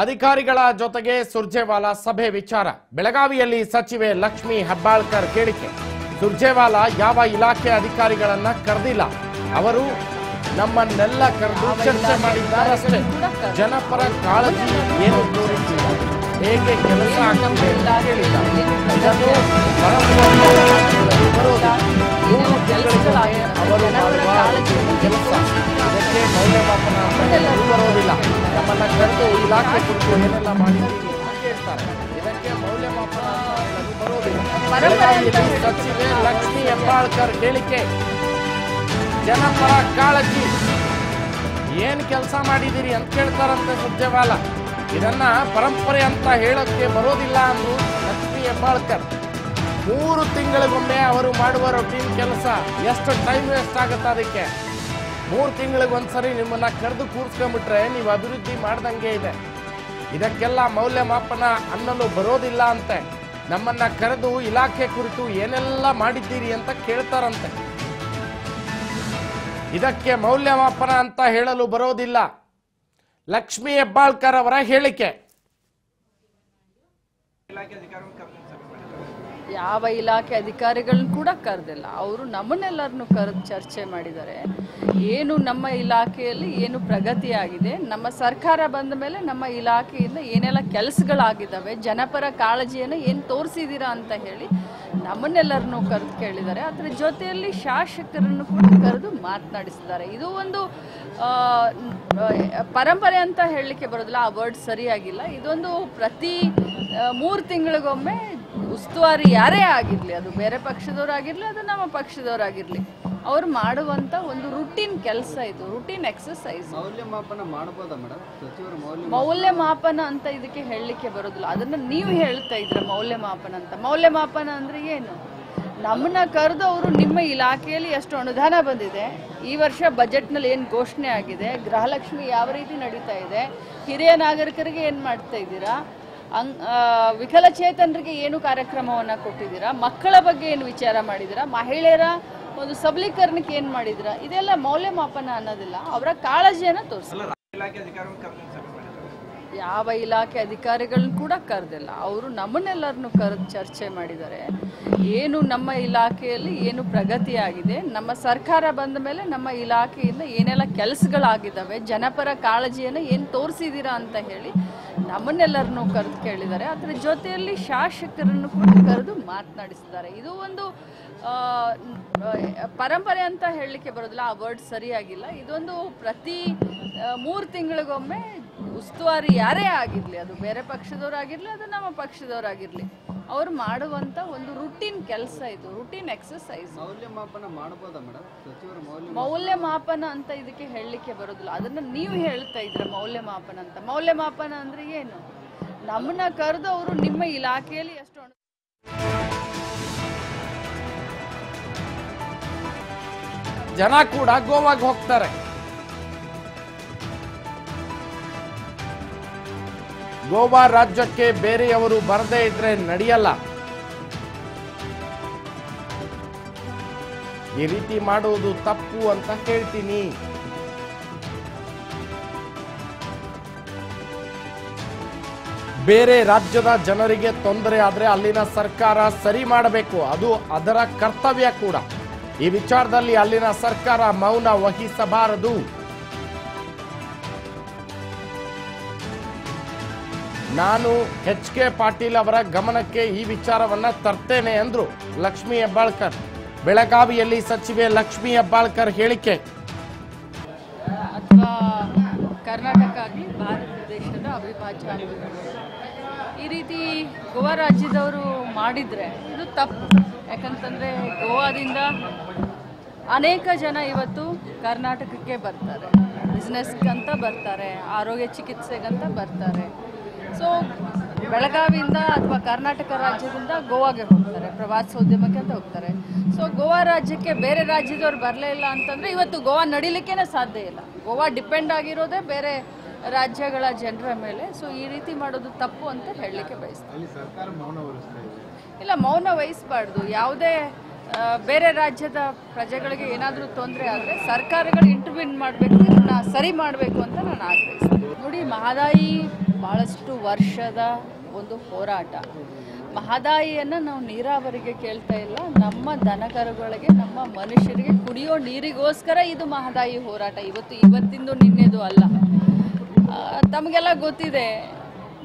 ಅಧಿಕಾರಿಗಳ ಜೊತೆಗೆ ಸುರ್ಜೇವಾಲಾ ಸಭೆ ವಿಚಾರ. ಬೆಳಗಾವಿಯಲ್ಲಿ ಸಚಿವೆ ಲಕ್ಷ್ಮಿ ಹೆಬ್ಬಾಳ್ಕರ್ ಹೇಳಿಕೆ. ಸುರ್ಜೇವಾಲಾ ಯಾವ ಇಲಾಖೆ ಅಧಿಕಾರಿಗಳನ್ನ ಕರೆದಿಲ್ಲ, ಅವರು ನಮ್ಮನ್ನೆಲ್ಲ ಕರೆದು ಚರ್ಚೆ ಮಾಡಿದ್ದಾರಷ್ಟೇ. ಜನಪರ ಕಾಳಜಿ ಏನು ತೋರಿಸಿಲ್ಲ, ಹೇಗೆ ಕೆಲಸ ಆಗ್ತದೆ ಅಂತ ಹೇಳಿಲ್ಲ. ಇದನ್ನು ಅವರು ಮಾಡುವ ಕೆಲಸ, ಇದಕ್ಕೆ ಮೌಲ್ಯಮಾಪನ ಬರೋದಿಲ್ಲ. ನಮ್ಮನ್ನ ಕರೆದು ಇಲಾಖೆ ಕುರಿತು ಏನೆಲ್ಲ ಮಾಡಿದ್ದೀವಿ ಹೇಳ್ತಾರೆ, ಇದಕ್ಕೆ ಮೌಲ್ಯಮಾಪನ ಬರೋದಿಲ್ಲ. ಸಚಿವೆ ಲಕ್ಷ್ಮಿ ಹೆಬ್ಬಾಳ್ಕರ್ ಹೇಳಿಕೆ. ಜನಪರ ಕಾಳಜಿ ಏನ್ ಕೆಲಸ ಮಾಡಿದಿರಿ ಅಂತ ಕೇಳ್ತಾರಂತೆ ಸುರ್ಜೇವಾಲಾ. ಇದನ್ನ ಪರಂಪರೆ ಅಂತ ಹೇಳೋಕ್ಕೆ ಬರೋದಿಲ್ಲ ಅಂದ್ರು ಲಕ್ಷ್ಮಿ ಹೆಬ್ಬಾಳ್ಕರ್. 3 ತಿಂಗಳಿಗೊಮ್ಮೆ ಅವರು ಮಾಡುವ ರೊಟೀನ್ ಕೆಲಸ, ಎಷ್ಟು ಟೈಮ್ ವೇಸ್ಟ್ ಆಗುತ್ತೆ ಅದಕ್ಕೆ. 3 ತಿಂಗಳಿಗೊಂದ್ಸರಿ ನಿಮ್ಮನ್ನ ಕರೆದು ಕೂರ್ಸ್ಕೊಂಡ್ಬಿಟ್ರೆ ನೀವು ಅಭಿವೃದ್ಧಿ ಮಾಡ್ದಂಗೆ ಇದೆ. ಇದಕ್ಕೆಲ್ಲ ಮೌಲ್ಯಮಾಪನ ಅನ್ನಲು ಬರೋದಿಲ್ಲ ಅಂತೆ. ನಮ್ಮನ್ನ ಕರೆದು ಇಲಾಖೆ ಕುರಿತು ಏನೆಲ್ಲ ಮಾಡಿದ್ದೀರಿ ಅಂತ ಕೇಳ್ತಾರಂತೆ. ಇದಕ್ಕೆ ಮೌಲ್ಯಮಾಪನ ಅಂತ ಹೇಳಲು ಬರೋದಿಲ್ಲ. ಲಕ್ಷ್ಮಿ ಹೆಬ್ಬಾಳ್ಕರ್ ಅವರ ಹೇಳಿಕೆ. ಯಾವ ಇಲಾಖೆ ಅಧಿಕಾರಿಗಳನ್ನ ಕೂಡ ಕರೆದಿಲ್ಲ, ಅವರು ನಮ್ಮನ್ನೆಲ್ಲರನ್ನು ಕರೆದು ಚರ್ಚೆ ಮಾಡಿದ್ದಾರೆ. ಏನು ನಮ್ಮ ಇಲಾಖೆಯಲ್ಲಿ ಏನು ಪ್ರಗತಿಯಾಗಿದೆ, ನಮ್ಮ ಸರ್ಕಾರ ಬಂದ ಮೇಲೆ ನಮ್ಮ ಇಲಾಖೆಯಿಂದ ಏನೆಲ್ಲ ಕೆಲಸಗಳಾಗಿದ್ದಾವೆ, ಜನಪರ ಕಾಳಜಿಯನ್ನು ಏನು ತೋರಿಸಿದ್ದೀರಾ ಅಂತ ಹೇಳಿ ನಮ್ಮನ್ನೆಲ್ಲರನ್ನು ಕರೆದು ಕೇಳಿದ್ದಾರೆ. ಅದರ ಜೊತೆಯಲ್ಲಿ ಶಾಸಕರನ್ನು ಕೂಡ ಕರೆದು ಮಾತನಾಡಿಸಿದ್ದಾರೆ. ಇದು ಒಂದು ಪರಂಪರೆ ಅಂತ ಹೇಳಲಿಕ್ಕೆ ಬರೋದಿಲ್ಲ, ಆ ವರ್ಡ್ ಸರಿಯಾಗಿಲ್ಲ. ಇದೊಂದು ಪ್ರತಿ 3 ತಿಂಗಳಿಗೊಮ್ಮೆ ಉಸ್ತುವಾರಿ ಯಾರೇ ಆಗಿರಲಿ, ಅದು ಬೇರೆ ಪಕ್ಷದವರಾಗಿರಲಿ, ಅದು ನಮ್ಮ ಪಕ್ಷದವರಾಗಿರಲಿ, ಅವರು ಮಾಡುವಂಥ ಒಂದು ರುಟೀನ್ ಕೆಲಸ, ಇದು ರುಟೀನ್ ಎಕ್ಸಸೈಸ್. ಮೌಲ್ಯಮಾಪನ ಮಾಡಬಹುದಾ ಮೇಡಮ್? ಸಚಿವರು ಮೌಲ್ಯಮಾಪನ ಅಂತ ಇದಕ್ಕೆ ಹೇಳಲಿಕ್ಕೆ ಬರೋದಿಲ್ಲ, ಅದನ್ನು ನೀವು ಹೇಳ್ತಾ ಇದ್ರೆ ಮೌಲ್ಯಮಾಪನ ಅಂತ. ಮೌಲ್ಯಮಾಪನ ಅಂದರೆ ಏನು? ನಮ್ಮನ್ನ ಕರೆದು ಅವರು ನಿಮ್ಮ ಇಲಾಖೆಯಲ್ಲಿ ಎಷ್ಟು ಅನುದಾನ ಬಂದಿದೆ, ಈ ವರ್ಷ ಬಜೆಟ್ನಲ್ಲಿ ಏನು ಘೋಷಣೆ ಆಗಿದೆ, ಗೃಹಲಕ್ಷ್ಮಿ ಯಾವ ರೀತಿ ನಡೀತಾ ಇದೆ, ಹಿರಿಯ ನಾಗರಿಕರಿಗೆ ಏನು ಮಾಡ್ತಾ ಇದ್ದೀರಾ, ವಿಕಲಚೇತನರಿಗೆ ಏನು ಕಾರ್ಯಕ್ರಮವನ್ನು ಕೊಟ್ಟಿದ್ದೀರಾ, ಮಕ್ಕಳ ಬಗ್ಗೆ ಏನು ವಿಚಾರ ಮಾಡಿದ್ದೀರಾ, ಮಹಿಳೆಯರ ಒಂದು ಸಬಲೀಕರಣಕ್ಕೆ ಏನು ಮಾಡಿದ್ದೀರಾ, ಇದೆಲ್ಲ ಮೌಲ್ಯಮಾಪನ ಅನ್ನೋದಿಲ್ಲ, ಅವರ ಕಾಳಜಿಯನ್ನು ತೋರಿಸ್ತಾರೆ. ಯಾವ ಇಲಾಖೆ ಅಧಿಕಾರಿಗಳನ್ನ ಕೂಡ ಕರೆದಿಲ್ಲ, ಅವರು ನಮ್ಮನ್ನೆಲ್ಲರನ್ನು ಕರೆದು ಚರ್ಚೆ ಮಾಡಿದ್ದಾರೆ. ಏನು ನಮ್ಮ ಇಲಾಖೆಯಲ್ಲಿ ಏನು ಪ್ರಗತಿಯಾಗಿದೆ, ನಮ್ಮ ಸರ್ಕಾರ ಬಂದ ಮೇಲೆ ನಮ್ಮ ಇಲಾಖೆಯಿಂದ ಏನೆಲ್ಲ ಕೆಲಸಗಳಾಗಿದ್ದಾವೆ, ಜನಪರ ಕಾಳಜಿಯನ್ನು ಏನು ತೋರಿಸಿದ್ದೀರಾ ಅಂತ ಹೇಳಿ ನಮ್ಮನ್ನೆಲ್ಲರನ್ನು ಕರೆದು ಕೇಳಿದ್ದಾರೆ. ಅದರ ಜೊತೆಯಲ್ಲಿ ಶಾಸಕರನ್ನು ಕೂಡ ಕರೆದು ಮಾತನಾಡಿಸಿದ್ದಾರೆ. ಇದು ಒಂದು ಪರಂಪರೆ ಅಂತ ಹೇಳಲಿಕ್ಕೆ ಬರೋದಿಲ್ಲ, ಆ ವರ್ಡ್ ಸರಿಯಾಗಿಲ್ಲ. ಇದೊಂದು ಪ್ರತಿ 3 ತಿಂಗಳಿಗೊಮ್ಮೆ ಉಸ್ತುವಾರಿ ಯಾರೇ ಆಗಿರಲಿ, ಅದು ಬೇರೆ ಪಕ್ಷದವರಾಗಿರಲಿ, ಅದು ನಮ್ಮ ಪಕ್ಷದವರಾಗಿರಲಿ, ಅವರು ಮಾಡುವಂಥ ಒಂದು ರುಟೀನ್ ಕೆಲಸ, ಇದು ರುಟೀನ್ ಎಕ್ಸಸೈಸ್. ಮೌಲ್ಯಮಾಪನ ಮಾಡಬಹುದಾ ಮೇಡಮ್? ಸಚಿವರು ಮೌಲ್ಯಮಾಪನ ಅಂತ ಇದಕ್ಕೆ ಹೇಳಲಿಕ್ಕೆ ಬರೋದಿಲ್ಲ, ಅದನ್ನು ನೀವು ಹೇಳ್ತಾ ಇದ್ರೆ ಮೌಲ್ಯಮಾಪನ ಅಂತ. ಮೌಲ್ಯಮಾಪನ ಅಂದರೆ ಏನು? ನಮ್ಮನ್ನ ಕರೆದು ಅವರು ನಿಮ್ಮ ಇಲಾಖೆಯಲ್ಲಿ ಎಷ್ಟು ಜನ ಕೂಡ ಗೋವಾಗೆ ಹೋಗ್ತಾರೆ. ಗೋವಾ ರಾಜ್ಯಕ್ಕೆ ಬೇರೆಯವರು ಬರದೇ ಇದ್ರೆ ನಡೆಯಲ್ಲ. ಈ ರೀತಿ ಮಾಡುವುದು ತಪ್ಪು ಅಂತ ಹೇಳ್ತೀನಿ. ಬೇರೆ ರಾಜ್ಯದ ಜನರಿಗೆ ತೊಂದರೆ ಆದ್ರೆ ಅಲ್ಲಿನ ಸರ್ಕಾರ ಸರಿ ಮಾಡಬೇಕು, ಅದು ಅದರ ಕರ್ತವ್ಯ ಕೂಡ. ಈ ವಿಚಾರದಲ್ಲಿ ಅಲ್ಲಿನ ಸರ್ಕಾರ ಮೌನ ವಹಿಸಬಾರದು. ನಾನು ಎಚ್ ಕೆ ಪಾಟೀಲ್ ಅವರ ಗಮನಕ್ಕೆ ಈ ವಿಚಾರವನ್ನ ತರ್ತೇನೆ ಎಂದ್ರು ಲಕ್ಷ್ಮಿ ಹೆಬ್ಬಾಳ್ಕರ್. ಬೆಳಗಾವಿಯಲ್ಲಿ ಸಚಿವೆ ಲಕ್ಷ್ಮಿ ಹೆಬ್ಬಾಳ್ಕರ್ ಹೇಳಿಕೆ. ಅಥವಾ ಕರ್ನಾಟಕ ಆಗಲಿ ಭಾರತ ದೇಶದ ಅವಿಭಾಜ್ಯ ಅಂಗ, ಈ ರೀತಿ ಗೋವಾ ರಾಜ್ಯದವರು ಮಾಡಿದರೆ ಇದು ತಪ್ಪು. ಯಾಕಂತಂದರೆ ಗೋವಾದಿಂದ ಅನೇಕ ಜನ ಇವತ್ತು ಕರ್ನಾಟಕಕ್ಕೆ ಬರ್ತಾರೆ, ಬಿಸ್ನೆಸ್ಗಂತ ಬರ್ತಾರೆ, ಆರೋಗ್ಯ ಚಿಕಿತ್ಸೆಗಂತ ಬರ್ತಾರೆ. ಸೊ ಬೆಳಗಾವಿಯಿಂದ ಅಥವಾ ಕರ್ನಾಟಕ ರಾಜ್ಯದಿಂದ ಗೋವಾಗೆ ಹೋಗ್ತಾರೆ, ಪ್ರವಾಸೋದ್ಯಮಕ್ಕೆ ಅಂತ ಹೋಗ್ತಾರೆ. ಸೊ ಗೋವಾ ರಾಜ್ಯಕ್ಕೆ ಬೇರೆ ರಾಜ್ಯದವ್ರು ಬರಲೇ ಇಲ್ಲ ಅಂತಂದರೆ ಇವತ್ತು ಗೋವಾ ನಡಿಲಿಕ್ಕೇ ಸಾಧ್ಯ ಇಲ್ಲ. ಗೋವಾ ಡಿಪೆಂಡ್ ಆಗಿರೋದೇ ಬೇರೆ ರಾಜ್ಯಗಳ ಜನರ ಮೇಲೆ. ಸೊ ಈ ರೀತಿ ಮಾಡೋದು ತಪ್ಪು ಅಂತ ಹೇಳಲಿಕ್ಕೆ ಬಯಸ್ತೀನಿ. ಇಲ್ಲ, ಮೌನ ವಹಿಸಬಾರ್ದು. ಯಾವುದೇ ಬೇರೆ ರಾಜ್ಯದ ಪ್ರಜೆಗಳಿಗೆ ಏನಾದರೂ ತೊಂದರೆ ಆದರೆ ಸರ್ಕಾರಗಳು ಇಂಟರ್ವ್ಯೂನ್ ಮಾಡಬೇಕು, ಇದನ್ನು ಸರಿ ಮಾಡಬೇಕು ಅಂತ ನಾನು ಆಗ್ರಹಿಸ್ತೀನಿ. ನೋಡಿ, ಮಹದಾಯಿ ಭಾಳಷ್ಟು ವರ್ಷದ ಒಂದು ಹೋರಾಟ. ಮಹದಾಯಿಯನ್ನು ನಾವು ನೀರಾವರಿಗೆ ಕೇಳ್ತಾ ಇಲ್ಲ, ನಮ್ಮ ದನಕರುಗಳಿಗೆ, ನಮ್ಮ ಮನುಷ್ಯರಿಗೆ ಕುಡಿಯೋ ನೀರಿಗೋಸ್ಕರ ಇದು ಮಹದಾಯಿ ಹೋರಾಟ. ಇವತ್ತಿಂದು ನಿನ್ನೆದು ಅಲ್ಲ. ತಮಗೆಲ್ಲ ಗೊತ್ತಿದೆ,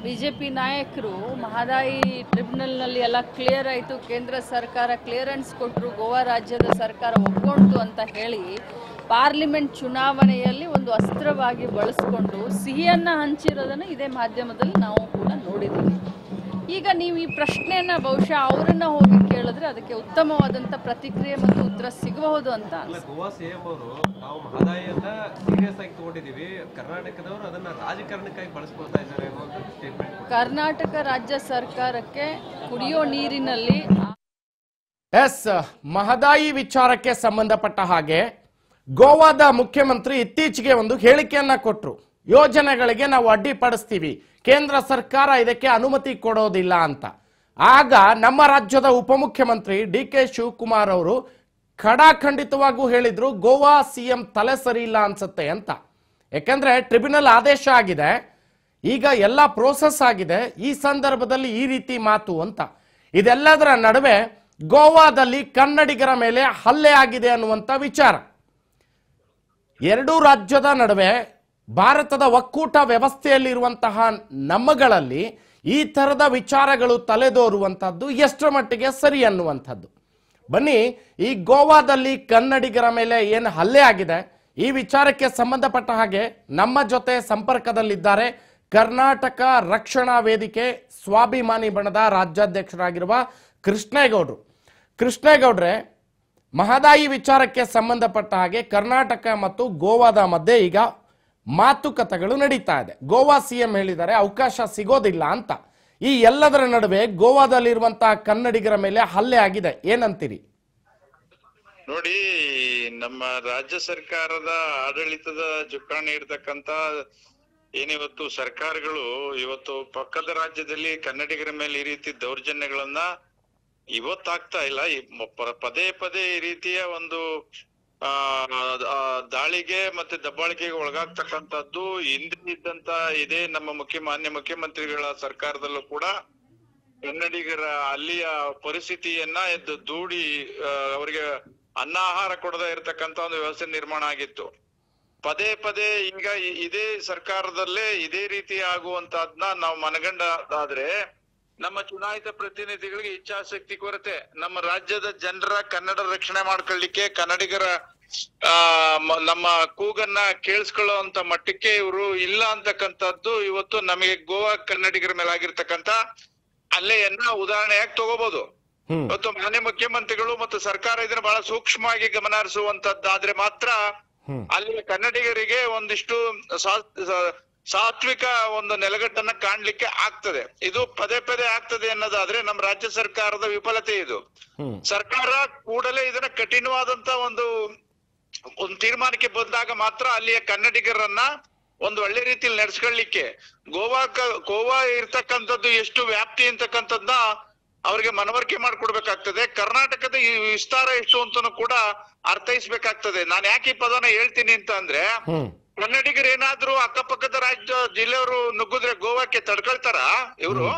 BJP ನಾಯಕರು ಮಹದಾಯಿ ಟ್ರಿಬ್ಯುನಲ್ನಲ್ಲಿ ಎಲ್ಲ ಕ್ಲಿಯರ್ ಆಯಿತು, ಕೇಂದ್ರ ಸರ್ಕಾರ ಕ್ಲಿಯರೆನ್ಸ್ ಕೊಟ್ಟರು, ಗೋವಾ ರಾಜ್ಯದ ಸರ್ಕಾರ ಒಪ್ಕೊಂತು ಅಂತ ಹೇಳಿ ಪಾರ್ಲಿಮೆಂಟ್ ಚುನಾವಣೆಯಲ್ಲಿ ಒಂದು ಅಸ್ತ್ರವಾಗಿ ಬಳಸ್ಕೊಂಡು ಸಿಹಿಯನ್ನು ಹಂಚಿರೋದನ್ನು ಇದೇ ಮಾಧ್ಯಮದಲ್ಲಿ ನಾವು ಕೂಡ ನೋಡಿದ್ದೀವಿ. ಈಗ ನೀವು ಈ ಪ್ರಶ್ನೆಯನ್ನು ಬಹುಶಃ ಅವರನ್ನು ಹೋಗಿ ಕೇಳಿದ್ರೆ ಅದಕ್ಕೆ ಉತ್ತಮವಾದಂಥ ಪ್ರತಿಕ್ರಿಯೆ ಮತ್ತು ಉತ್ತರ ಸಿಗಬಹುದು ಅಂತ. ಗೋವಾ ಸಿಎಂ ಅವರು ನಾವು ಮಹದಾಯಿಯನ್ನ ಸೀರಿಯಸ್ ಆಗಿ ತಗೊಂಡಿದ್ದೀವಿ, ಕರ್ನಾಟಕದವರು ಅದನ್ನ ರಾಜಕಾರಣಕ್ಕಾಗಿ ಬಳಸ್ಕೊಳ್ತಾ ಇದ್ದಾರೆ ಅನ್ನೋ ಸ್ಟೇಟ್ಮೆಂಟ್. ಕರ್ನಾಟಕ ರಾಜ್ಯ ಸರ್ಕಾರಕ್ಕೆ ಕುಡಿಯೋ ನೀರಿನಲ್ಲಿ ಮಹದಾಯಿ ವಿಚಾರಕ್ಕೆ ಸಂಬಂಧಪಟ್ಟ ಹಾಗೆ ಗೋವಾದ ಮುಖ್ಯಮಂತ್ರಿ ಇತ್ತೀಚೆಗೆ ಒಂದು ಹೇಳಿಕೆಯನ್ನ ಕೊಟ್ಟರು. ಯೋಜನೆಗಳಿಗೆ ನಾವು ಅಡ್ಡಿಪಡಿಸ್ತೀವಿ, ಕೇಂದ್ರ ಸರ್ಕಾರ ಇದಕ್ಕೆ ಅನುಮತಿ ಕೊಡೋದಿಲ್ಲ ಅಂತ. ಆಗ ನಮ್ಮ ರಾಜ್ಯದ ಉಪಮುಖ್ಯಮಂತ್ರಿ DK ಶಿವಕುಮಾರ್ ಅವರು ಖಡಾಖಂಡಿತವಾಗೂ ಹೇಳಿದ್ರು, ಗೋವಾ CM ತಲೆ ಸರಿ ಇಲ್ಲ ಅನ್ಸುತ್ತೆ ಅಂತ. ಯಾಕಂದ್ರೆ ಟ್ರಿಬ್ಯುನಲ್ ಆದೇಶ ಆಗಿದೆ, ಈಗ ಎಲ್ಲ ಪ್ರೋಸೆಸ್ ಆಗಿದೆ, ಈ ಸಂದರ್ಭದಲ್ಲಿ ಈ ರೀತಿ ಮಾತು ಅಂತ. ಇದೆಲ್ಲದರ ನಡುವೆ ಗೋವಾದಲ್ಲಿ ಕನ್ನಡಿಗರ ಮೇಲೆ ಹಲ್ಲೆ ಆಗಿದೆ ಅನ್ನುವಂಥ ವಿಚಾರ. ಎರಡೂ ರಾಜ್ಯದ ನಡುವೆ ಭಾರತದ ಒಕ್ಕೂಟ ವ್ಯವಸ್ಥೆಯಲ್ಲಿರುವಂತಹ ನಮ್ಮಗಳಲ್ಲಿ ಈ ಥರದ ವಿಚಾರಗಳು ತಲೆದೋರುವಂಥದ್ದು ಎಷ್ಟರ ಮಟ್ಟಿಗೆ ಸರಿ ಅನ್ನುವಂಥದ್ದು. ಬನ್ನಿ, ಈ ಗೋವಾದಲ್ಲಿ ಕನ್ನಡಿಗರ ಮೇಲೆ ಏನು ಹಲ್ಲೆ ಆಗಿದೆ ಈ ವಿಚಾರಕ್ಕೆ ಸಂಬಂಧಪಟ್ಟ ಹಾಗೆ ನಮ್ಮ ಜೊತೆ ಸಂಪರ್ಕದಲ್ಲಿದ್ದಾರೆ ಕರ್ನಾಟಕ ರಕ್ಷಣಾ ವೇದಿಕೆ ಸ್ವಾಭಿಮಾನಿ ಬಣದ ರಾಜ್ಯಾಧ್ಯಕ್ಷರಾಗಿರುವ ಕೃಷ್ಣೇಗೌಡರು. ಕೃಷ್ಣೇಗೌಡ್ರೆ, ಮಹದಾಯಿ ವಿಚಾರಕ್ಕೆ ಸಂಬಂಧಪಟ್ಟ ಹಾಗೆ ಕರ್ನಾಟಕ ಮತ್ತು ಗೋವಾದ ಮಧ್ಯೆ ಈಗ ಮಾತುಕತೆಗಳು ನಡೀತಾ ಇದೆ. ಗೋವಾ CM ಹೇಳಿದ್ದಾರೆ ಅವಕಾಶ ಸಿಗೋದಿಲ್ಲ ಅಂತ. ಈ ಎಲ್ಲದರ ನಡುವೆ ಗೋವಾದಲ್ಲಿರುವಂತಹ ಕನ್ನಡಿಗರ ಮೇಲೆ ಹಲ್ಲೆ ಆಗಿದೆ, ಏನಂತೀರಿ? ನೋಡಿ, ನಮ್ಮ ರಾಜ್ಯ ಸರ್ಕಾರದ ಆಡಳಿತದ ಚುಕ್ಕಾಣಿ ಇರ್ತಕ್ಕಂತ ಏನಿವತ್ತು ಸರ್ಕಾರಗಳು ಇವತ್ತು ಪಕ್ಕದ ರಾಜ್ಯದಲ್ಲಿ ಕನ್ನಡಿಗರ ಮೇಲೆ ಈ ರೀತಿ ದೌರ್ಜನ್ಯಗಳನ್ನ ಇವತ್ತಾಗ್ತಾ ಇಲ್ಲ, ಪದೇ ಪದೇ ಈ ರೀತಿಯ ಒಂದು ದಾಳಿಗೆ ಮತ್ತೆ ದಬ್ಬಾಳಿಕೆಗೆ ಒಳಗಾಗ್ತಕ್ಕಂಥದ್ದು ಹಿಂದೆ ಇದ್ದಂತ ಇದೇ ನಮ್ಮ ಮಾನ್ಯ ಮುಖ್ಯಮಂತ್ರಿಗಳ ಸರ್ಕಾರದಲ್ಲೂ ಕೂಡ ಕನ್ನಡಿಗರ ಅಲ್ಲಿಯ ಪರಿಸ್ಥಿತಿಯನ್ನ ದೂಡಿ ಅವರಿಗೆ ಅನ್ನ ಆಹಾರ ಕೊಡದೇ ಇರತಕ್ಕಂತ ಒಂದು ವ್ಯವಸ್ಥೆ ನಿರ್ಮಾಣ ಆಗಿತ್ತು. ಪದೇ ಪದೇ ಈಗ ಇದೇ ಸರ್ಕಾರದಲ್ಲೇ ಇದೇ ರೀತಿ ಆಗುವಂತಹದ್ನ ನಾವು ಮನಗಂಡಾದ್ರೆ ನಮ್ಮ ಚುನಾಯಿತ ಪ್ರತಿನಿಧಿಗಳಿಗೆ ಇಚ್ಛಾಶಕ್ತಿ ಕೊರತೆ, ನಮ್ಮ ರಾಜ್ಯದ ಜನರ ಕನ್ನಡ ರಕ್ಷಣೆ ಮಾಡ್ಕೊಳ್ಳಿಕ್ಕೆ ಕನ್ನಡಿಗರ ನಮ್ಮ ಕೂಗನ್ನ ಕೇಳಿಸ್ಕೊಳ್ಳುವಂತ ಮಟ್ಟಕ್ಕೆ ಇವರು ಇಲ್ಲ ಅಂತಕ್ಕಂಥದ್ದು ಇವತ್ತು ನಮಗೆ ಗೋವಾ ಕನ್ನಡಿಗರ ಮೇಲೆ ಆಗಿರ್ತಕ್ಕಂಥ ಹಲ್ಲೆಯನ್ನ ಉದಾಹರಣೆಯಾಗಿ ತಗೋಬಹುದು. ಇವತ್ತು ಮಾನ್ಯ ಮುಖ್ಯಮಂತ್ರಿಗಳು ಮತ್ತು ಸರ್ಕಾರ ಇದನ್ನ ಬಹಳ ಸೂಕ್ಷ್ಮವಾಗಿ ಗಮನ ಹರಿಸುವಂತದ್ದಾದ್ರೆ ಮಾತ್ರ ಅಲ್ಲಿ ಕನ್ನಡಿಗರಿಗೆ ಒಂದಿಷ್ಟು ಸಾತ್ವಿಕ ಒಂದು ನೆಲೆಗಟ್ಟನ್ನ ಕಾಣ್ಲಿಕ್ಕೆ ಆಗ್ತದೆ. ಇದು ಪದೇ ಪದೇ ಆಗ್ತದೆ ಅನ್ನೋದಾದ್ರೆ ನಮ್ಮ ರಾಜ್ಯ ಸರ್ಕಾರದ ವಿಫಲತೆ. ಇದು ಸರ್ಕಾರ ಕೂಡಲೇ ಇದನ್ನ ಕಠಿಣವಾದಂತ ಒಂದು ತೀರ್ಮಾನಕ್ಕೆ ಬಂದಾಗ ಮಾತ್ರ ಅಲ್ಲಿಯ ಕನ್ನಡಿಗರನ್ನ ಒಂದು ಒಳ್ಳೆ ರೀತಿಯಲ್ಲಿ ನಡೆಸ್ಕೊಳ್ಳಿಕ್ಕೆ ಗೋವಾ ಇರ್ತಕ್ಕಂಥದ್ದು ಎಷ್ಟು ವ್ಯಾಪ್ತಿ ಅಂತಕ್ಕಂಥದ್ನ ಅವ್ರಿಗೆ ಮನವರಿಕೆ ಮಾಡ್ಕೊಡ್ಬೇಕಾಗ್ತದೆ. ಕರ್ನಾಟಕದ ಈ ವಿಸ್ತಾರ ಎಷ್ಟು ಅಂತನೂ ಕೂಡ ಅರ್ಥೈಸ್ಬೇಕಾಗ್ತದೆ. ನಾನ್ ಯಾಕೆ ಈ ಪದನ ಹೇಳ್ತೀನಿ ಅಂತ ಅಂದ್ರೆ, ಕನ್ನಡಿಗರು ಏನಾದ್ರು ಅಕ್ಕಪಕ್ಕದ ರಾಜ್ಯ ಜಿಲ್ಲೆಯವರು ನುಗ್ಗಿದ್ರೆ ಗೋವಾಕ್ಕೆ ತಡ್ಕೊಳ್ತಾರ ಇವರು?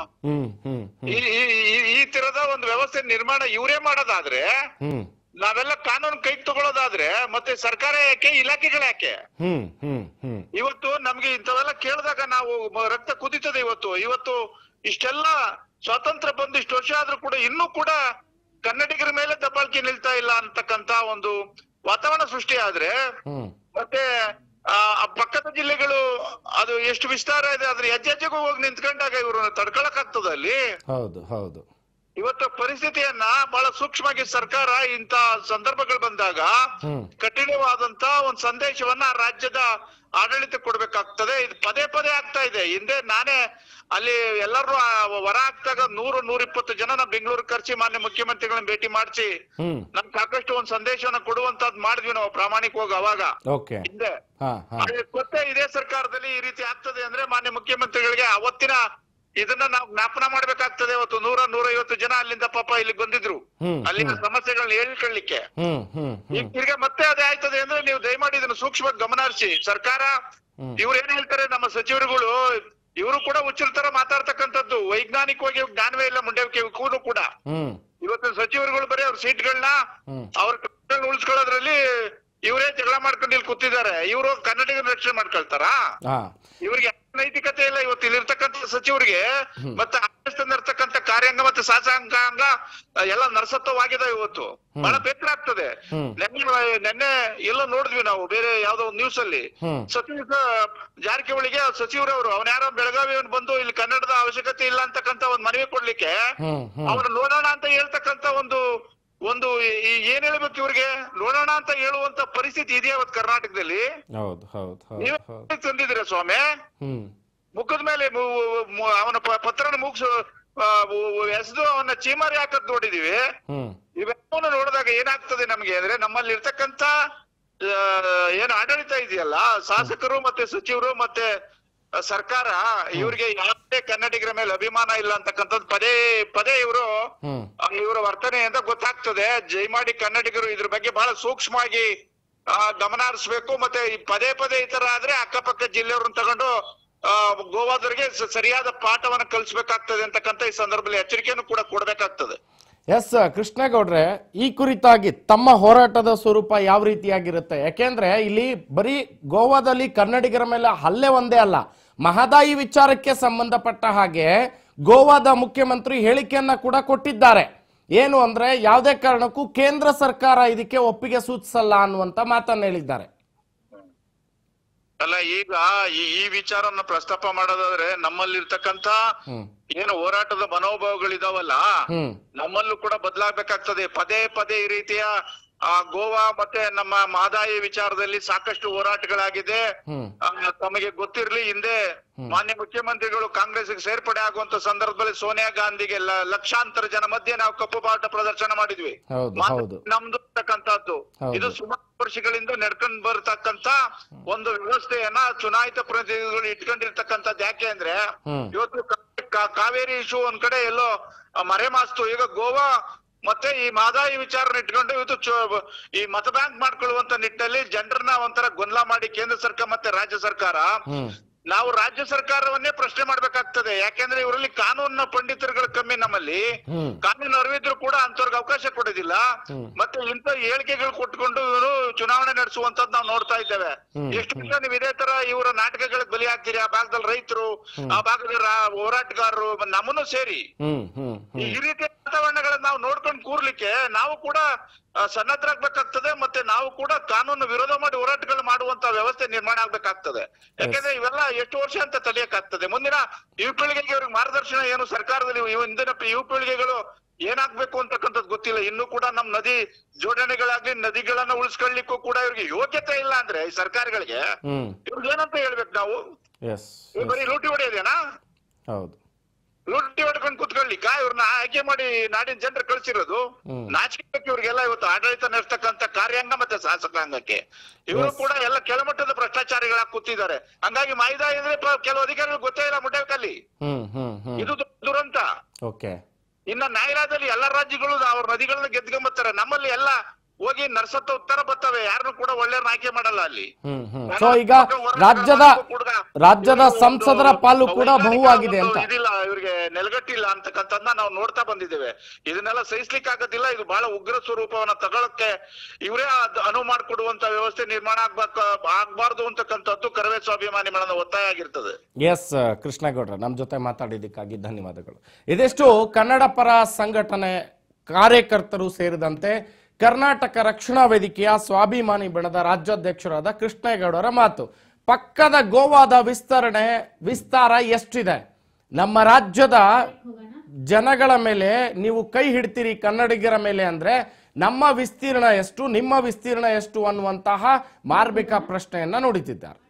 ಈ ತರದ ಒಂದು ವ್ಯವಸ್ಥೆ ನಿರ್ಮಾಣ ಇವರೇ ಮಾಡೋದಾದ್ರೆ, ನಾವೆಲ್ಲ ಕಾನೂನು ಕೈಗೆ ತಗೊಳ್ಳೋದಾದ್ರೆ ಮತ್ತೆ ಸರ್ಕಾರ ಯಾಕೆ, ಇಲಾಖೆಗಳು ಯಾಕೆ? ಇವತ್ತು ನಮ್ಗೆ ಇಂಥವೆಲ್ಲ ಕೇಳಿದಾಗ ನಾವು ರಕ್ತ ಕುದಿತದೆ. ಇವತ್ತು ಇಷ್ಟೆಲ್ಲ ಸ್ವಾತಂತ್ರ್ಯ ಬಂದು ಇಷ್ಟು ವರ್ಷ ಆದ್ರೂ ಕೂಡ ಇನ್ನೂ ಕೂಡ ಕನ್ನಡಿಗರ ಮೇಲೆ ದಬ್ಬಾಳಿಕೆ ನಿಲ್ತಾ ಇಲ್ಲ ಅಂತಕ್ಕಂತ ಒಂದು ವಾತಾವರಣ ಸೃಷ್ಟಿ ಆದ್ರೆ, ಮತ್ತೆ ಪಕ್ಕದ ಜಿಲ್ಲೆಗಳು ಅದು ಎಷ್ಟು ವಿಸ್ತಾರ ಇದೆ ಅದ್ರ ಹೆಜ್ಜೆಗೂ ಹೋಗಿ ನಿಂತ್ಕೊಂಡಾಗ ಇವ್ರನ್ನ ತಡ್ಕೊಳಕ್ ಆಗ್ತದ ಅಲ್ಲಿ? ಹೌದು ಹೌದು. ಇವತ್ತು ಪರಿಸ್ಥಿತಿಯನ್ನ ಬಹಳ ಸೂಕ್ಷ್ಮವಾಗಿ ಸರ್ಕಾರ ಇಂತ ಸಂದರ್ಭಗಳು ಬಂದಾಗ ಕಠಿಣವಾದಂತ ಒಂದು ಸಂದೇಶವನ್ನ ರಾಜ್ಯದ ಆಡಳಿತ ಕೊಡ್ಬೇಕಾಗ್ತದೆ. ಇದು ಪದೇ ಪದೇ ಆಗ್ತಾ ಇದೆ. ಹಿಂದೆ ನಾನೇ ಅಲ್ಲಿ ಎಲ್ಲರೂ ಹೊರ ಆಗ್ತಾಗ 100-120 ಜನ ಬೆಂಗಳೂರು ಕರ್ಸಿ ಮಾನ್ಯ ಮುಖ್ಯಮಂತ್ರಿಗಳನ್ನ ಭೇಟಿ ಮಾಡಿಸಿ ನಮ್ ಸಾಕಷ್ಟು ಒಂದು ಸಂದೇಶವನ್ನ ಕೊಡುವಂತದ್ ಮಾಡಿದ್ವಿ ನಾವು ಪ್ರಾಮಾಣಿಕವಾಗಿ. ಅವಾಗ ಹಿಂದೆ ಗೊತ್ತೇ ಇದೇ ಸರ್ಕಾರದಲ್ಲಿ ಈ ರೀತಿ ಆಗ್ತದೆ ಅಂದ್ರೆ ಮಾನ್ಯ ಮುಖ್ಯಮಂತ್ರಿಗಳಿಗೆ ಅವತ್ತಿನ ಇದನ್ನ ನಾವು ಜ್ಞಾಪನ ಮಾಡ್ಬೇಕಾಗ್ತದೆ. ಇವತ್ತು 100-150 ಜನ ಅಲ್ಲಿಂದ ಪಾಪ ಇಲ್ಲಿ ಬಂದಿದ್ರು ಅಲ್ಲಿನ ಸಮಸ್ಯೆಗಳನ್ನ ಹೇಳ್ಕೊಳ್ಳಿಕ್ಕೆ. ಈಗ ತಿರ್ಗಾ ಮತ್ತೆ ಅದೇ ಆಯ್ತದೆ ಅಂದ್ರೆ ನೀವು ದಯಮಾಡಿ ಇದನ್ನ ಸೂಕ್ಷ್ಮವಾಗಿ ಗಮನ ಹರಿಸಿ. ಸರ್ಕಾರ ಇವ್ರು ಏನ್ ಹೇಳ್ತಾರೆ, ನಮ್ಮ ಸಚಿವರುಗಳು ಇವರು ಕೂಡ ಹುಚ್ಚರ ತರ ಮಾತಾಡ್ತಕ್ಕಂಥದ್ದು, ವೈಜ್ಞಾನಿಕವಾಗಿ ಜ್ಞಾನವೇ ಇಲ್ಲ ಮುಂಡೇವಿಕೆಗೂ ಕೂಡ. ಇವತ್ತು ಸಚಿವರುಗಳು ಬರೀ ಅವ್ರ ಸೀಟ್ಗಳನ್ನ ಅವ್ರ ಉಳಿಸ್ಕೊಳ್ಳೋದ್ರಲ್ಲಿ ಇವರೇ ಜಗಳ ಮಾಡ್ಕೊಂಡು ಇಲ್ಲಿ ಕೂತಿದ್ದಾರೆ. ಇವರು ಕನ್ನಡಿಗರ ರಕ್ಷಣೆ ಮಾಡ್ಕೊಳ್ತಾರ? ಇವ್ರಿಗೆ ನೈತಿಕತೆ ಇಲ್ಲ. ಇವತ್ತು ಇಲ್ಲಿರ್ತಕ್ಕಂಥ ಸಚಿವರಿಗೆ ಮತ್ತೆ ಇರ್ತಕ್ಕಂಥ ಕಾರ್ಯಾಂಗ ಮತ್ತೆ ಶಾಸಕಾಂಗ ಎಲ್ಲ ನರಸತ್ವವಾಗಿದೆ. ಇವತ್ತು ಬಹಳ ಬೇಸರ ಆಗ್ತದೆ. ನೆನ್ನೆ ಎಲ್ಲ ನೋಡಿದ್ವಿ ನಾವು ಬೇರೆ ಯಾವ್ದೋ ಒಂದು ನ್ಯೂಸ್ ಅಲ್ಲಿ, ಸತೀಶ್ ಜಾರಕಿಹೊಳಿಗೆ ಸಚಿವರವರು ಅವನ ಯಾರೋ ಬೆಳಗಾವಿ ಬಂದು ಇಲ್ಲಿ ಕನ್ನಡದ ಅವಶ್ಯಕತೆ ಇಲ್ಲ ಅಂತಕ್ಕಂಥ ಒಂದು ಮನವಿ ಕೊಡ್ಲಿಕ್ಕೆ ಅವ್ರು ನೋಡೋಣ ಅಂತ ಹೇಳ್ತಕ್ಕಂಥ ಒಂದು ಏನ್ ಹೇಳ್ಬೇಕು ಇವ್ರಿಗೆ, ನೋಡೋಣ ಅಂತ ಹೇಳುವಂತ ಪರಿಸ್ಥಿತಿ ಇದೆಯಾ ಇವತ್ತು ಕರ್ನಾಟಕದಲ್ಲಿ? ನೀವೇ ತಂದಿದ್ದೀರಾ ಸ್ವಾಮಿ? ಮುಖದ ಮೇಲೆ ಅವನ ಪತ್ರನ ಎಸೆದು ಅವನ ಚೀಮಾರಿ ಹಾಕದ್ ನೋಡಿದೀವಿ. ಇವೆಲ್ಲವನ್ನು ನೋಡಿದಾಗ ಏನಾಗ್ತದೆ ನಮ್ಗೆ ಅಂದ್ರೆ, ನಮ್ಮಲ್ಲಿ ಇರ್ತಕ್ಕಂತ ಏನು ಆಡಳಿತ ಇದೆಯಲ್ಲ, ಶಾಸಕರು ಮತ್ತೆ ಸಚಿವರು ಮತ್ತೆ ಸರ್ಕಾರ, ಇವ್ರಿಗೆ ಯಾವುದೇ ಕನ್ನಡಿಗರ ಮೇಲೆ ಅಭಿಮಾನ ಇಲ್ಲ ಅಂತಕ್ಕಂಥದ್ದು ಪದೇ ಪದೇ ಇವರ ವರ್ತನೆಯಿಂದ ಗೊತ್ತಾಗ್ತದೆ. ಜಯಮಾಡಿ ಕನ್ನಡಿಗರು ಇದ್ರ ಬಗ್ಗೆ ಬಹಳ ಸೂಕ್ಷ್ಮವಾಗಿ ಗಮನ ಹರಿಸ್ಬೇಕು. ಮತ್ತೆ ಪದೇ ಪದೇ ಈ ತರ ಆದ್ರೆ ಅಕ್ಕಪಕ್ಕ ಜಿಲ್ಲೆಯವ್ರನ್ನ ತಗೊಂಡು ಗೋವಾದವರಿಗೆ ಸರಿಯಾದ ಪಾಠವನ್ನ ಕಲಿಸ್ಬೇಕಾಗ್ತದೆ ಅಂತಕ್ಕಂಥ ಈ ಸಂದರ್ಭದಲ್ಲಿ ಎಚ್ಚರಿಕೆಯನ್ನು ಕೂಡ ಕೊಡ್ಬೇಕಾಗ್ತದೆ. ಎಸ್ ಕೃಷ್ಣೇಗೌಡ್ರೆ, ಈ ಕುರಿತಾಗಿ ತಮ್ಮ ಹೋರಾಟದ ಸ್ವರೂಪ ಯಾವ ರೀತಿಯಾಗಿರುತ್ತೆ? ಯಾಕೆಂದ್ರೆ ಇಲ್ಲಿ ಬರೀ ಗೋವಾದಲ್ಲಿ ಕನ್ನಡಿಗರ ಮೇಲೆ ಹಲ್ಲೆ ಒಂದೇ ಅಲ್ಲ, ಮಹದಾಯಿ ವಿಚಾರಕ್ಕೆ ಸಂಬಂಧಪಟ್ಟ ಹಾಗೆ ಗೋವಾದ ಮುಖ್ಯಮಂತ್ರಿ ಹೇಳಿಕೆಯನ್ನ ಕೂಡ ಕೊಟ್ಟಿದ್ದಾರೆ. ಏನು ಅಂದ್ರೆ, ಯಾವುದೇ ಕಾರಣಕ್ಕೂ ಕೇಂದ್ರ ಸರ್ಕಾರ ಇದಕ್ಕೆ ಒಪ್ಪಿಗೆ ಸೂಚಿಸಲ್ಲ ಅನ್ನುವಂತ ಮಾತನ್ನ ಹೇಳಿದ್ದಾರೆ. ಅಲ್ಲ, ಈಗ ಈ ವಿಚಾರನ್ನ ಪ್ರಸ್ತಾಪ ಮಾಡೋದಾದ್ರೆ ನಮ್ಮಲ್ಲಿರ್ತಕ್ಕಂತ ಏನು ಹೋರಾಟದ ಮನೋಭಾವಗಳಿದಾವಲ್ಲ, ನಮ್ಮಲ್ಲೂ ಕೂಡ ಬದಲಾಗಬೇಕಾಗ್ತದೆ. ಪದೇ ಪದೇ ಈ ರೀತಿಯ ಗೋವಾ ಮತ್ತೆ ನಮ್ಮ ಮಹದಾಯಿ ವಿಚಾರದಲ್ಲಿ ಸಾಕಷ್ಟು ಹೋರಾಟಗಳಾಗಿದೆ. ತಮಗೆ ಗೊತ್ತಿರ್ಲಿ, ಹಿಂದೆ ಮಾನ್ಯ ಮುಖ್ಯಮಂತ್ರಿಗಳು ಕಾಂಗ್ರೆಸ್ಗೆ ಸೇರ್ಪಡೆ ಆಗುವಂತ ಸಂದರ್ಭದಲ್ಲಿ ಸೋನಿಯಾ ಗಾಂಧಿಗೆ ಲಕ್ಷಾಂತರ ಜನ ಮಧ್ಯೆ ನಾವು ಕಪ್ಪು ಬಾವುಟ ಪ್ರದರ್ಶನ ಮಾಡಿದ್ವಿ. ನಮ್ದು ಇರ್ತಕ್ಕಂಥದ್ದು ಇದು ಸುಮಾರು ವರ್ಷಗಳಿಂದ ನಡ್ಕೊಂಡ್ ಬರ್ತಕ್ಕಂತ ಒಂದು ವ್ಯವಸ್ಥೆಯನ್ನ ಚುನಾಯಿತ ಪ್ರತಿನಿಧಿಗಳು ಇಟ್ಕೊಂಡಿರ್ತಕ್ಕಂಥದ್ದು. ಯಾಕೆ ಅಂದ್ರೆ ಇವತ್ತು ಕಾವೇರಿ ಇಶ್ಯೂ ಒಂದ್ ಕಡೆ ಎಲ್ಲೋ ಮರೆಮಾಸ್ತು. ಈಗ ಗೋವಾ ಮತ್ತೆ ಈ ಮಹದಾಯಿ ವಿಚಾರನ ಇಟ್ಕೊಂಡು ಇವತ್ತು ಈ ಮತ ಬ್ಯಾಂಕ್ ಮಾಡ್ಕೊಳ್ಳುವಂತ ನಿಟ್ಟಿನಲ್ಲಿ ಜನರನ್ನ ಒಂಥರ ಗೊಂದಲ ಮಾಡಿ ಕೇಂದ್ರ ಸರ್ಕಾರ ಮತ್ತೆ ರಾಜ್ಯ ಸರ್ಕಾರ, ನಾವು ರಾಜ್ಯ ಸರ್ಕಾರವನ್ನೇ ಪ್ರಶ್ನೆ ಮಾಡ್ಬೇಕಾಗ್ತದೆ. ಯಾಕೆಂದ್ರೆ ಇವರಲ್ಲಿ ಕಾನೂನಿನ ಪಂಡಿತರುಗಳು ಕಮ್ಮಿ. ನಮ್ಮಲ್ಲಿ ಕಾನೂನು ಅರಿವಿದ್ರು ಕೂಡ ಅಂತವ್ರಿಗೆ ಅವಕಾಶ ಕೊಡೋದಿಲ್ಲ. ಮತ್ತೆ ಇಂಥ ಹೇಳಿಕೆಗಳು ಕೊಟ್ಕೊಂಡು ಇವರು ಚುನಾವಣೆ ನಡೆಸುವಂತದ್ದು ನಾವು ನೋಡ್ತಾ ಇದ್ದೇವೆ. ಎಷ್ಟು ದಿನ ನೀವು ಇದೇ ತರ ಇವರ ನಾಟಕಗಳಿಗೆ ಬಲಿ ಆಗ್ತೀರಿ. ಆ ಭಾಗದಲ್ಲಿ ರೈತರು, ಆ ಭಾಗದಲ್ಲಿ ಹೋರಾಟಗಾರರು, ನಮ್ಮನ್ನು ಸೇರಿ ಈ ರೀತಿಯ ವಾತಾವರಣಗಳನ್ನ ನಾವು ನೋಡ್ಕೊಂಡು ಕೂರ್ಲಿಕ್ಕೆ ನಾವು ಕೂಡ ಸನ್ನದ್ಧರಾಗ್ಬೇಕಾಗ್ತದೆ. ಮತ್ತೆ ನಾವು ಕೂಡ ಕಾನೂನು ವಿರೋಧ ಮಾಡಿ ಹೋರಾಟಗಳು ಮಾಡುವಂತ ವ್ಯವಸ್ಥೆ ನಿರ್ಮಾಣ ಆಗ್ಬೇಕಾಗ್ತದೆ. ಯಾಕಂದ್ರೆ ಇವೆಲ್ಲ ಎಷ್ಟು ವರ್ಷ ಅಂತ ತಡೆಯಕ್ಕಾಗ್ತದೆ. ಮುಂದಿನ ಯುವ ಪೀಳಿಗೆಗೆ ಇವ್ರಿಗೆ ಮಾರ್ಗದರ್ಶನ ಏನು ಸರ್ಕಾರದಲ್ಲಿ ಇಂದಿನ ಯುವ ಪೀಳಿಗೆಗಳು ಏನಾಗ್ಬೇಕು ಅಂತಕ್ಕಂಥದ್ದು ಗೊತ್ತಿಲ್ಲ. ಇನ್ನು ಕೂಡ ನಮ್ ನದಿ ಜೋಡಣೆಗಳಾಗ್ಲಿ, ನದಿಗಳನ್ನ ಉಳಿಸ್ಕೊಳ್ಳಿಕ್ಕೂ ಕೂಡ ಇವ್ರಿಗೆ ಯೋಗ್ಯತೆ ಇಲ್ಲ ಅಂದ್ರೆ ಈ ಸರ್ಕಾರಗಳಿಗೆ ಇವ್ರಿಗೆ ಏನಂತ ಹೇಳ್ಬೇಕು ನಾವು? ಬರೀ ಲೂಟಿ ಹೊಡೆಯೋದೇನಾ? ಲೂಟಿ ಹೊಡ್ಕೊಂಡು ಕುತ್ಕೊಳ್ಳಿಕ್ಕ ಇವ್ರನ್ನ ಆಯ್ಕೆ ಮಾಡಿ ನಾಡಿನ ಜನರು ಕಳ್ಸಿರೋದು? ನಾಚಿಕೆ ಇವ್ರಿಗೆಲ್ಲ ಇವತ್ತು ಆಡಳಿತ ನಡೆಸ್ತಕ್ಕಂಥ ಕಾರ್ಯಾಂಗ ಮತ್ತೆ ಶಾಸಕಾಂಗಕ್ಕೆ. ಇವರು ಕೂಡ ಎಲ್ಲ ಕೆಳಮಟ್ಟದ ಭ್ರಷ್ಟಾಚಾರಿಗಳಾಗಿ ಕೂತಿದ್ದಾರೆ. ಹಂಗಾಗಿ ಮಹದಾಯಿ ಅಂದ್ರೆ ಕೆಲವು ಅಧಿಕಾರಿಗಳು ಗೊತ್ತೇ ಇಲ್ಲ ಮುಂಡೇವಿಕಲ್ಲಿ. ಇದು ದುರಂತ. ಇನ್ನ ನ್ಯಾಯಾಲಯದಲ್ಲಿ ಎಲ್ಲಾ ರಾಜ್ಯಗಳು ಅವ್ರ ನದಿಗಳನ್ನ ಗೆದ್ಕೊಂಬತ್ತಾರೆ. ನಮ್ಮಲ್ಲಿ ಎಲ್ಲ ಹೋಗಿ ನರ್ಸತ್ತ ಉತ್ತರ ಬರ್ತವೆ, ಯಾರನ್ನು ಕೂಡ ಒಳ್ಳೆ ಆಯ್ಕೆ ಮಾಡಲ್ಲ ಅಲ್ಲಿ. ಸೊ ಈಗ ರಾಜ್ಯದ ಸಂಸದರ ಪಾಲು ಕೂಡ ಬಹುವಾಗಿದೆ ಅಂತ ಇದಿಲ್ಲ, ಇವ್ರಿಗೆ ನೆಲಗಟ್ಟಿಲ್ಲ ಅಂತಕ್ಕಂಥದ್ದನ್ನ ನಾವು ನೋಡ್ತಾ ಬಂದಿದ್ದೇವೆ. ಇದನ್ನೆಲ್ಲ ಸಹಿಸ್ಲಿಕ್ಕೆ ಆಗೋದಿಲ್ಲ. ಇದು ಬಹಳ ಉಗ್ರ ಸ್ವರೂಪವನ್ನ ತಗೊಳಕ್ಕೆ ಇವರೇ ಅನುವು ಮಾಡಿಕೊಡುವಂತ ವ್ಯವಸ್ಥೆ ನಿರ್ಮಾಣ ಆಗ್ಬಾರ್ದು ಅಂತಕ್ಕಂಥದ್ದು ಕರವೇ ಸ್ವಾಭಿಮಾನಿ ಮೇಳದ ಒತ್ತಾಯ ಆಗಿರ್ತದೆ. ಎಸ್ ಕೃಷ್ಣೇಗೌಡ್ರ, ನಮ್ ಜೊತೆ ಮಾತಾಡಿದ್ದಕ್ಕಾಗಿ ಧನ್ಯವಾದಗಳು. ಇದಿಷ್ಟು ಕನ್ನಡ ಪರ ಸಂಘಟನೆ ಕಾರ್ಯಕರ್ತರು ಸೇರಿದಂತೆ ಕರ್ನಾಟಕ ರಕ್ಷಣಾ ವೇದಿಕೆಯ ಸ್ವಾಭಿಮಾನಿ ಬಣದ ರಾಜ್ಯಾಧ್ಯಕ್ಷರಾದ ಕೃಷ್ಣೇಗೌಡರ ಮಾತು. ಪಕ್ಕದ ಗೋವಾದ ವಿಸ್ತಾರ ಎಷ್ಟಿದೆ? ನಮ್ಮ ರಾಜ್ಯದ ಜನಗಳ ಮೇಲೆ ನೀವು ಕೈ ಹಿಡ್ತೀರಿ ಕನ್ನಡಿಗರ ಮೇಲೆ ಅಂದ್ರೆ ನಮ್ಮ ವಿಸ್ತೀರ್ಣ ಎಷ್ಟು, ನಿಮ್ಮ ವಿಸ್ತೀರ್ಣ ಎಷ್ಟು ಅನ್ನುವಂತಹ ಮಾರ್ಮಿಕ ಪ್ರಶ್ನೆಯನ್ನ ನೋಡುತ್ತಿದ್ದಾರೆ.